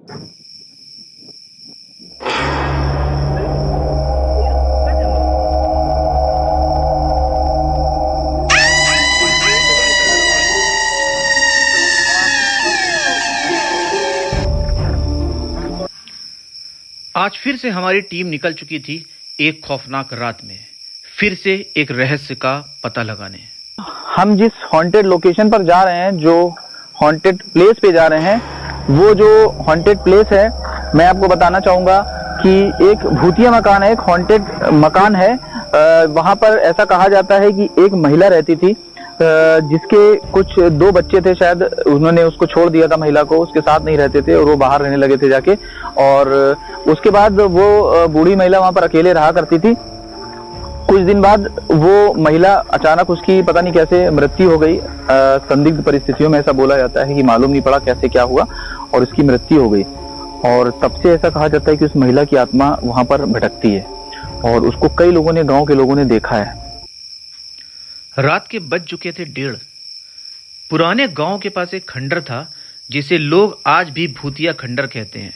आज फिर से हमारी टीम निकल चुकी थी एक खौफनाक रात में, फिर से एक रहस्य का पता लगाने। हम जिस हॉन्टेड लोकेशन पर जा रहे हैं, जो हॉन्टेड प्लेस पे जा रहे हैं, वो जो हॉन्टेड प्लेस है, मैं आपको बताना चाहूंगा कि एक भूतिया मकान है, एक हॉन्टेड मकान है। वहां पर ऐसा कहा जाता है कि एक महिला रहती थी, जिसके कुछ 2 बच्चे थे, शायद उन्होंने उसको छोड़ दिया था, महिला को, उसके साथ नहीं रहते थे और वो बाहर रहने लगे थे जाके। और उसके बाद वो बूढ़ी महिला वहां पर अकेले रहा करती थी। कुछ दिन बाद वो महिला अचानक, उसकी पता नहीं कैसे मृत्यु हो गई। संदिग्ध परिस्थितियों में ऐसा बोला जाता है कि मालूम नहीं पड़ा कैसे क्या हुआ और उसकी मृत्यु हो गई। और तब से ऐसा कहा जाता है कि उस महिला की आत्मा वहां पर भटकती है और उसको कई लोगों ने, गांव के लोगों ने देखा है। रात के बज चुके थे 1:30। पुराने गांव के पास एक खंडर था जिसे लोग आज भी भूतिया खंडर कहते हैं।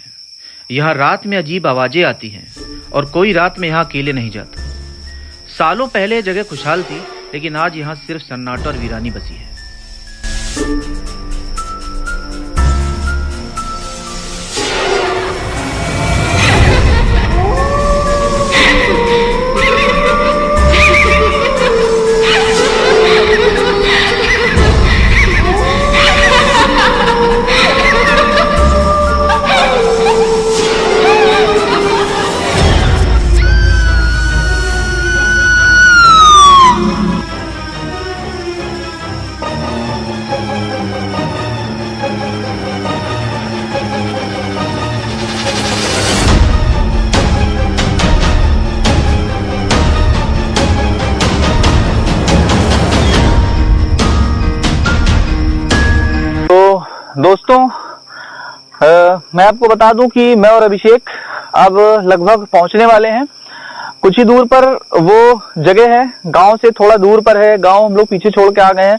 यहाँ रात में अजीब आवाजें आती हैं और कोई रात में यहाँ अकेले नहीं जाता। सालों पहले यह जगह खुशहाल थी, लेकिन आज यहाँ सिर्फ सन्नाटा और वीरानी बसी है। दोस्तों, मैं आपको बता दूं कि मैं और अभिषेक अब लगभग पहुंचने वाले हैं। कुछ ही दूर पर वो जगह है, गांव से थोड़ा दूर पर है। गांव हम लोग पीछे छोड़ के आ गए हैं।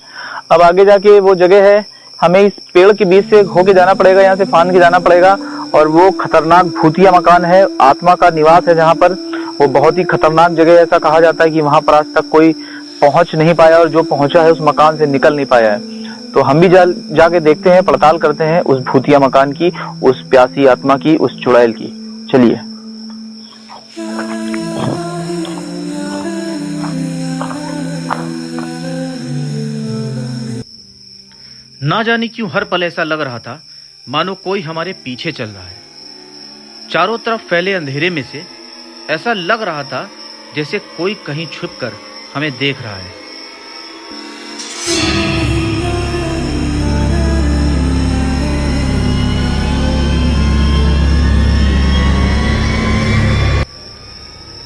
अब आगे जाके वो जगह है, हमें इस पेड़ के बीच से होके जाना पड़ेगा, यहाँ से फांद के जाना पड़ेगा। और वो खतरनाक भूतिया मकान है, आत्मा का निवास है जहाँ पर। वो बहुत ही खतरनाक जगह है। ऐसा कहा जाता है कि वहां पर आज तक कोई पहुंच नहीं पाया और जो पहुंचा है उस मकान से निकल नहीं पाया है। तो हम भी जाके देखते हैं, पड़ताल करते हैं उस भूतिया मकान की, उस प्यासी आत्मा की, उस चुड़ैल की। चलिए। ना जाने क्यों हर पल ऐसा लग रहा था मानो कोई हमारे पीछे चल रहा है। चारों तरफ फैले अंधेरे में से ऐसा लग रहा था जैसे कोई कहीं छुपकर हमें देख रहा है।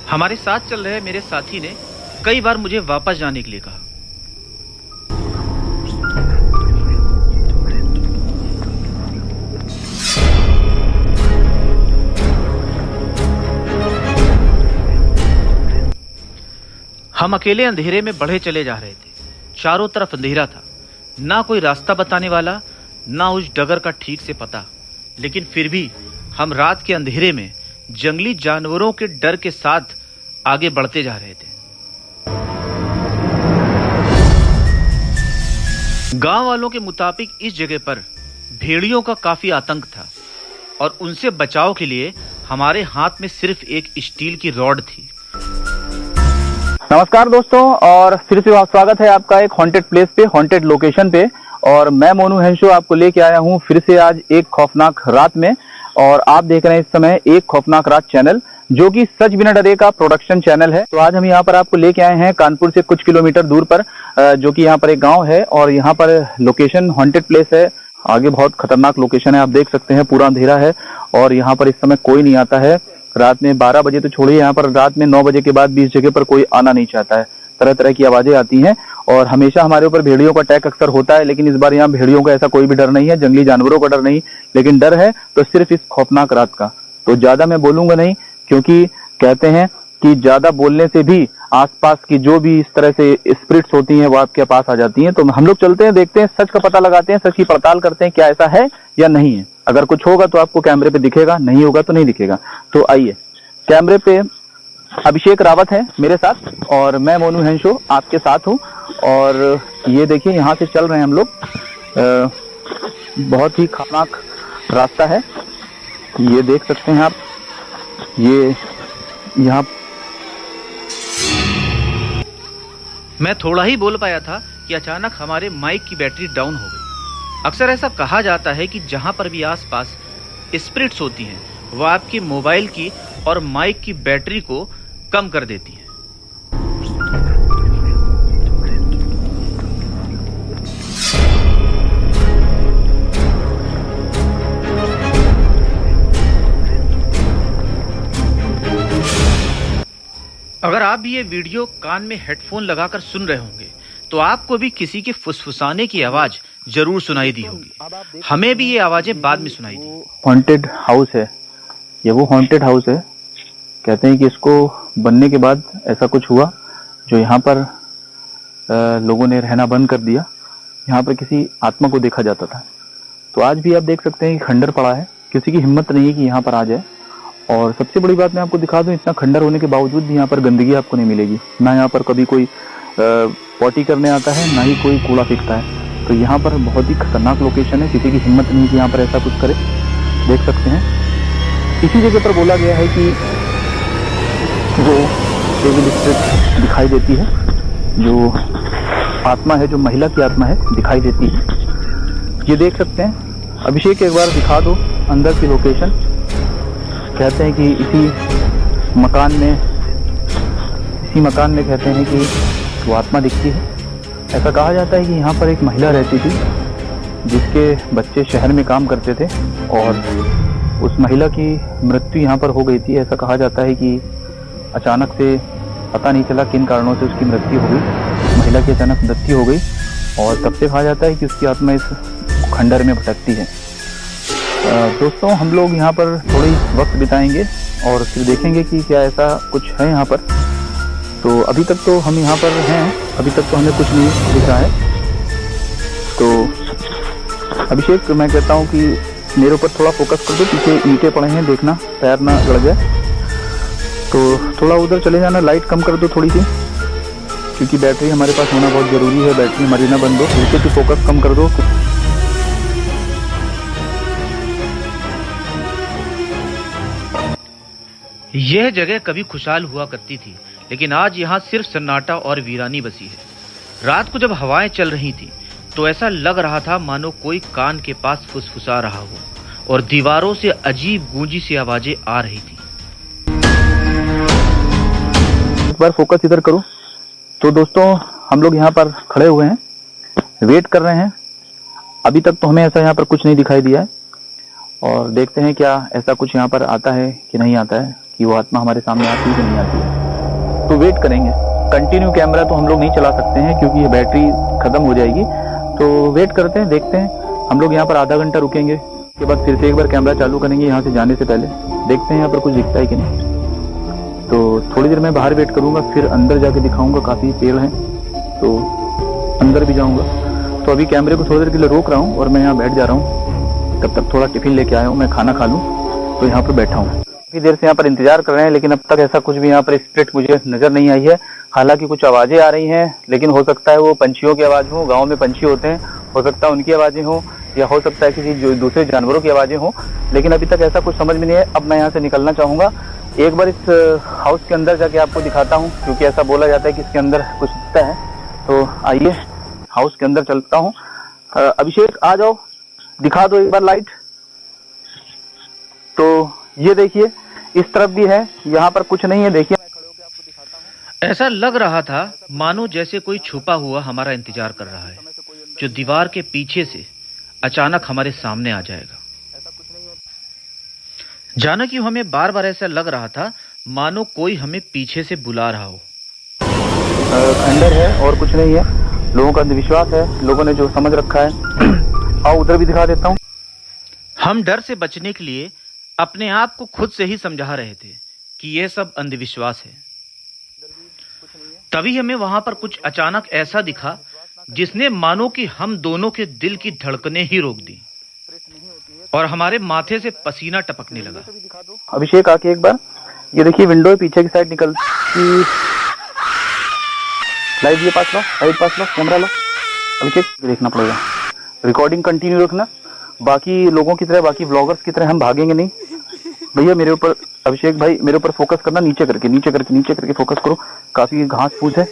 हमारे साथ चल रहे मेरे साथी ने कई बार मुझे वापस जाने के लिए कहा। हम अकेले अंधेरे में बढ़े चले जा रहे थे। चारों तरफ अंधेरा था, ना कोई रास्ता बताने वाला, ना उस डगर का ठीक से पता। लेकिन फिर भी हम रात के अंधेरे में जंगली जानवरों के डर के साथ आगे बढ़ते जा रहे थे। गांव वालों के मुताबिक इस जगह पर भेड़ियों का काफी आतंक था और उनसे बचाव के लिए हमारे हाथ में सिर्फ एक स्टील की रॉड थी। नमस्कार दोस्तों, और फिर से स्वागत है आपका एक हॉन्टेड प्लेस पे, हॉन्टेड लोकेशन पे। और मैं मोनू हेंशो आपको लेके आया हूँ फिर से आज एक खौफनाक रात में। और आप देख रहे हैं इस समय एक खौफनाक रात चैनल, जो कि सच बिना डरे का प्रोडक्शन चैनल है। तो आज हम यहाँ पर आपको लेके आए हैं कानपुर से कुछ किलोमीटर दूर पर, जो कि यहाँ पर एक गांव है और यहाँ पर लोकेशन हॉन्टेड प्लेस है। आगे बहुत खतरनाक लोकेशन है, आप देख सकते हैं, पूरा अंधेरा है और यहाँ पर इस समय कोई नहीं आता है। रात में 12 बजे तो छोड़िए, यहाँ पर रात में 9 बजे के बाद भी इस जगह पर कोई आना नहीं चाहता है। तरह तरह की आवाजें आती हैं और हमेशा हमारे ऊपर भेड़ियों का अटैक अक्सर होता है, लेकिन इस बार यहाँ भेड़ियों का ऐसा कोई भी डर नहीं है, जंगली जानवरों का डर नहीं, लेकिन डर है तो सिर्फ इस खौफनाक रात का। तो ज्यादा मैं बोलूंगा नहीं, क्योंकि कहते हैं कि ज्यादा बोलने से भी आसपास की जो भी इस तरह से स्पिरिट्स होती हैं वो आपके पास आ जाती हैं। तो हम लोग चलते हैं, देखते हैं, सच का पता लगाते हैं, सच की पड़ताल करते हैं क्या ऐसा है या नहीं है। अगर कुछ होगा तो आपको कैमरे पे दिखेगा, नहीं होगा तो नहीं दिखेगा। तो आइए, कैमरे पे अभिषेक रावत है मेरे साथ और मैं मोनू हेंशो आपके साथ हूँ। और ये देखिए यहाँ से चल रहे हैं हम लोग, बहुत ही खतरनाक रास्ता है, ये देख सकते हैं आप। ये यहाँ मैं थोड़ा ही बोल पाया था कि अचानक हमारे माइक की बैटरी डाउन हो गई। अक्सर ऐसा कहा जाता है कि जहां पर भी आसपास स्पिरिट्स होती हैं, वह आपके मोबाइल की और माइक की बैटरी को कम कर देती हैं। अगर आप भी ये वीडियो कान में हेडफोन लगाकर सुन रहे होंगे तो आपको भी किसी के फुसफुसाने की आवाज जरूर सुनाई दी होगी। हमें भी ये आवाजें बाद में सुनाई दी। हॉन्टेड हाउस है, ये वो हॉन्टेड हाउस है। कहते हैं कि इसको बनने के बाद ऐसा कुछ हुआ जो यहाँ पर लोगों ने रहना बंद कर दिया। यहाँ पर किसी आत्मा को देखा जाता था। तो आज भी आप देख सकते हैं कि खंडर पड़ा है, किसी की हिम्मत नहीं है कि यहाँ पर आ जाए। और सबसे बड़ी बात मैं आपको दिखा दूं, इतना खंडर होने के बावजूद भी यहाँ पर गंदगी आपको नहीं मिलेगी। ना यहाँ पर कभी कोई पॉटी करने आता है, ना ही कोई कूड़ा फेंकता है। तो यहाँ पर बहुत ही खतरनाक लोकेशन है, किसी की हिम्मत नहीं कि यहाँ पर ऐसा कुछ करे। देख सकते हैं इसी जगह पर बोला गया है कि वो डेविल स्पिरिट दिखाई देती है, जो आत्मा है, जो महिला की आत्मा है, दिखाई देती है। ये देख सकते हैं। अभिषेक एक बार दिखा दो अंदर की लोकेशन। कहते हैं कि इसी मकान में कहते हैं कि वो आत्मा दिखती है। ऐसा कहा जाता है कि यहाँ पर एक महिला रहती थी जिसके बच्चे शहर में काम करते थे और उस महिला की मृत्यु यहाँ पर हो गई थी। ऐसा कहा जाता है कि अचानक से पता नहीं चला किन कारणों से उसकी मृत्यु हो गई। महिला की अचानक मृत्यु हो गई और तब से कहा जाता है कि उसकी आत्मा इस खंडर में भटकती है। दोस्तों, हम लोग यहाँ पर थोड़ी वक्त बिताएंगे और फिर देखेंगे कि क्या ऐसा कुछ है यहाँ पर। तो अभी तक तो हम यहाँ पर हैं, अभी तक तो हमें कुछ नहीं दिख रहा है। तो अभिषेक, मैं कहता हूँ कि मेरे ऊपर थोड़ा फोकस कर दो, पीछे ईंटें पड़े हैं, देखना पैर ना लड़ जाए। तो थोड़ा उधर चले जाना, लाइट कम कर दो थोड़ी सी, क्योंकि बैटरी हमारे पास होना बहुत ज़रूरी है। बैटरी हमारी ना बंद हो, पीछे की फोकस कम कर दो। यह जगह कभी खुशहाल हुआ करती थी, लेकिन आज यहाँ सिर्फ सन्नाटा और वीरानी बसी है। रात को जब हवाएं चल रही थी तो ऐसा लग रहा था मानो कोई कान के पास फुसफुसा रहा हो और दीवारों से अजीब गूंजी सी आवाजें आ रही थी। एक बार फोकस इधर करो। तो दोस्तों, हम लोग यहाँ पर खड़े हुए हैं, वेट कर रहे हैं। अभी तक तो हमें ऐसा यहाँ पर कुछ नहीं दिखाई दिया है और देखते हैं क्या ऐसा कुछ यहाँ पर आता है कि नहीं आता है, कि वो आत्मा हमारे सामने आती है कि नहीं आती है। तो वेट करेंगे। कंटिन्यू कैमरा तो हम लोग नहीं चला सकते हैं क्योंकि ये बैटरी खत्म हो जाएगी। तो वेट करते हैं, देखते हैं। हम लोग यहाँ पर आधा घंटा रुकेंगे, उसके बाद फिर से एक बार कैमरा चालू करेंगे यहाँ से जाने से पहले। देखते हैं यहाँ पर कुछ दिखता है कि नहीं। तो थोड़ी देर मैं बाहर वेट करूंगा, फिर अंदर जाके दिखाऊंगा। काफी पेड़ हैं तो अंदर भी जाऊंगा। तो अभी कैमरे को थोड़ी देर के लिए रोक रहा हूँ और मैं यहाँ बैठ जा रहा हूँ। तब तक थोड़ा टिफिन लेके आया हूँ, मैं खाना खा लूँ। तो यहाँ पर बैठा हूँ, काफी देर से यहाँ पर इंतजार कर रहे हैं, लेकिन अब तक ऐसा कुछ भी यहाँ पर स्पिरिट मुझे नजर नहीं आई है। हालांकि कुछ आवाजें आ रही हैं, लेकिन हो सकता है वो पंछियों की आवाज हो। गांव में पंछी होते हैं, हो सकता है उनकी आवाजें हो, या हो सकता है किसी जो दूसरे जानवरों की आवाजें हो, लेकिन अभी तक ऐसा कुछ समझ में नहीं है। अब मैं यहाँ से निकलना चाहूंगा। एक बार इस हाउस के अंदर जाके आपको दिखाता हूँ, क्योंकि ऐसा बोला जाता है कि इसके अंदर कुछ दिखता है। तो आइए हाउस के अंदर चलता हूँ। अभिषेक, आ जाओ, दिखा दो एक बार लाइट। तो ये देखिए, इस तरफ भी है, यहाँ पर कुछ नहीं है। देखिए, मैं खड़े होकर आपको दिखाता हूँ। ऐसा लग रहा था मानो जैसे कोई छुपा हुआ हमारा इंतजार कर रहा है, जो दीवार के पीछे से अचानक हमारे सामने आ जाएगा। जाना क्यों हमें बार बार ऐसा लग रहा था मानो कोई हमें पीछे से बुला रहा हो। खंडर है और कुछ नहीं है। लोगों का अंधविश्वास है, लोगों ने जो समझ रखा है। आओ उधर भी दिखा देता हूँ। हम डर से बचने के लिए अपने आप को खुद से ही समझा रहे थे कि यह सब अंधविश्वास है। तभी हमें वहां पर कुछ अचानक ऐसा दिखा जिसने मानो कि हम दोनों के दिल की धड़कनें ही रोक दी। और हमारे माथे से पसीना टपकने लगा। अभिषेक आके एक बार ये देखिए, विंडो पीछे की साइड निकलती। लाइट ये पास लो, लाइट पास लो, कैमरा लो। अभिषेक देखना पड़ेगा, रिकॉर्डिंग कंटिन्यू रखना। बाकी लोगों की तरह, बाकी व्लॉगर्स की तरह हम भागेंगे नहीं भैया। मेरे ऊपर अभिषेक भाई, मेरे ऊपर फोकस करना, नीचे करके फोकस करो। काफी घास फूस है,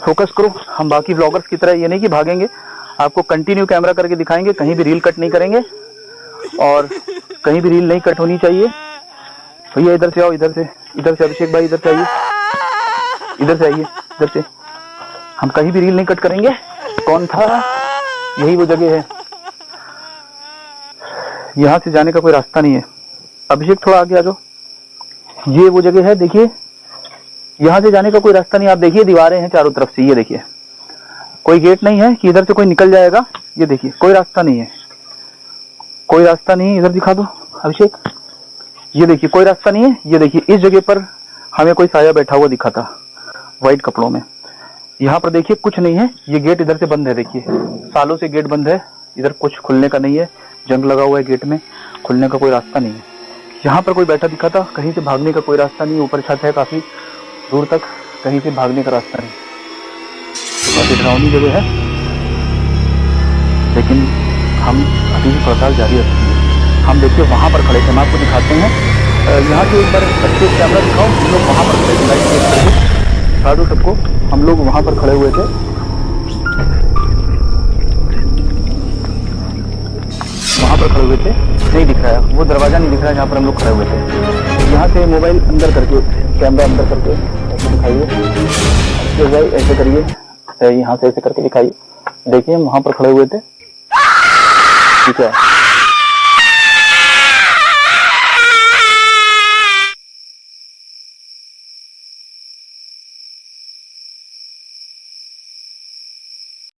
फोकस करो। हम बाकी व्लॉगर्स की तरह ये नहीं कि भागेंगे, आपको कंटिन्यू कैमरा करके दिखाएंगे। कहीं भी रील कट नहीं करेंगे और कहीं भी रील नहीं कट होनी चाहिए। भैया इधर से आओ, इधर से अभिषेक भाई इधर से आइए, इधर से आइए, इधर से। हम कहीं भी रील नहीं कट करेंगे। कौन था? यही वो जगह है, यहाँ से जाने का कोई रास्ता नहीं है। अभिषेक थोड़ा आगे आ जाओ, ये वो जगह है। देखिए यहाँ से जाने का कोई रास्ता नहीं। आप देखिए दीवारें हैं चारों तरफ से, ये देखिए कोई गेट नहीं है कि इधर से कोई निकल जाएगा। ये देखिए कोई रास्ता नहीं है, कोई रास्ता नहीं है। इधर दिखा दो अभिषेक, ये देखिए कोई रास्ता नहीं है। ये देखिए इस जगह पर हमें कोई साया बैठा हुआ दिखा था व्हाइट कपड़ों में। यहाँ पर देखिए कुछ नहीं है, ये गेट इधर से बंद है। देखिए सालों से गेट बंद है, इधर कुछ खुलने का नहीं है, जंग लगा हुआ है गेट में, खुलने का कोई रास्ता नहीं है। यहाँ पर कोई बैठा दिखा था, कहीं से भागने का कोई रास्ता नहीं। ऊपर छत है काफी दूर तक, कहीं से भागने का रास्ता नहीं। काफी डरावनी जगह है, लेकिन हम अभी भी पड़ताल जारी रखेंगे। हम देखिए वहां पर खड़े थे, हम आपको दिखाते हैं। यहाँ से एक बार अच्छे कैमरा दिखाओ। हम लोग वहां पर खड़े थे, लाइट चेक करके दिखा दो सबको। हम लोग वहां पर खड़े हुए थे, वहां पर खड़े हुए थे। नहीं दिख रहा है, वो दरवाजा नहीं दिख रहा है जहाँ पर हम लोग खड़े हुए थे। यहाँ से मोबाइल अंदर करके, कैमरा अंदर करके ऐसे दिखाइए, ऐसे करिए, यहाँ से ऐसे करके दिखाइए। देखिए हम वहां पर खड़े हुए थे, ठीक है।